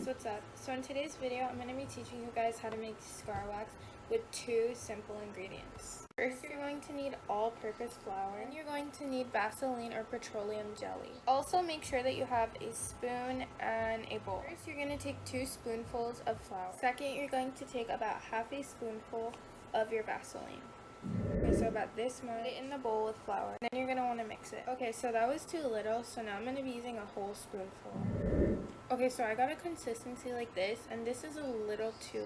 what's up? So in today's video, I'm going to be teaching you guys how to make scar wax with 2 simple ingredients. First, you're going to need all-purpose flour, and you're going to need Vaseline or petroleum jelly. Also, make sure that you have a spoon and a bowl. First, you're going to take 2 spoonfuls of flour. Second, you're going to take about half a spoonful of your Vaseline. Okay, so about this much. Put it in the bowl with flour. Then you're going to want to mix it. Okay, so that was too little, so now I'm going to be using a whole spoonful. Okay, so I got a consistency like this, and this is a little too,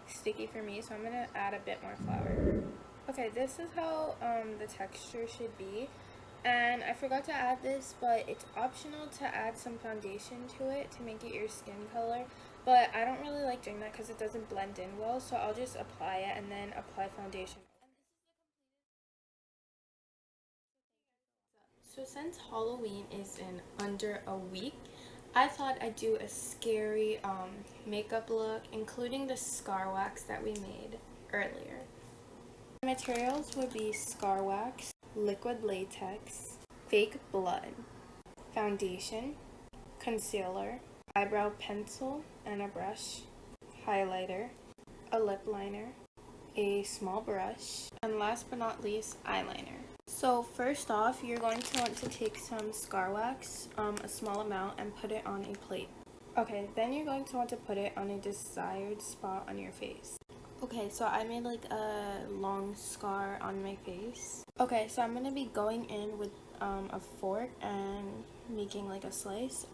sticky for me, so I'm going to add a bit more flour. Okay, this is how the texture should be. And I forgot to add this, but it's optional to add some foundation to it to make it your skin color. But I don't really like doing that because it doesn't blend in well, so I'll just apply it and then apply foundation. So since Halloween is in under a week, I thought I'd do a scary makeup look, including the scar wax that we made earlier. The materials would be scar wax, liquid latex, fake blood, foundation, concealer, eyebrow pencil and a brush, highlighter, a lip liner, a small brush, and last but not least, eyeliner. So first off, you're going to want to take some scar wax, a small amount, and put it on a plate. Okay, then you're going to want to put it on a desired spot on your face. Okay, so I made like a long scar on my face. Okay, so I'm going to be going in with a fork and making like a slice.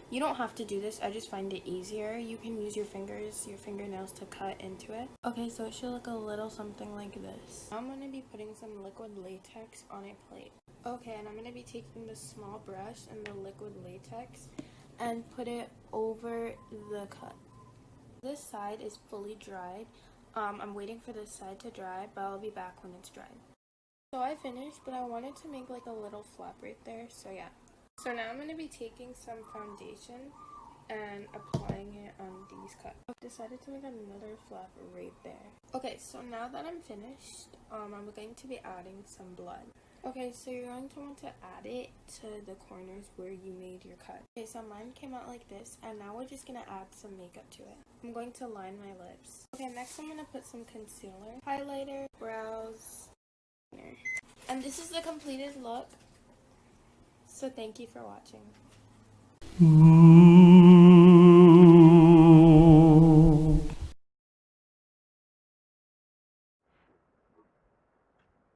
You don't have to do this, I just find it easier. You can use your fingers, your fingernails to cut into it. Okay, so it should look a little something like this. I'm going to be putting some liquid latex on a plate. Okay, and I'm going to be taking the small brush and the liquid latex and put it over the cut. This side is fully dried. I'm waiting for this side to dry, but I'll be back when it's dried. So I finished, but I wanted to make like a little flap right there, so yeah. So now I'm going to be taking some foundation and applying it on these cuts. I've decided to make another flap right there. Okay, so now that I'm finished, I'm going to be adding some blood. Okay, so you're going to want to add it to the corners where you made your cut. Okay, so mine came out like this, and now we're just going to add some makeup to it. I'm going to line my lips. Okay, next I'm going to put some concealer, highlighter, brows, and this is the completed look. So thank you for watching.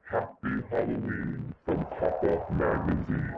Happy Halloween from Pop-Up Magazine.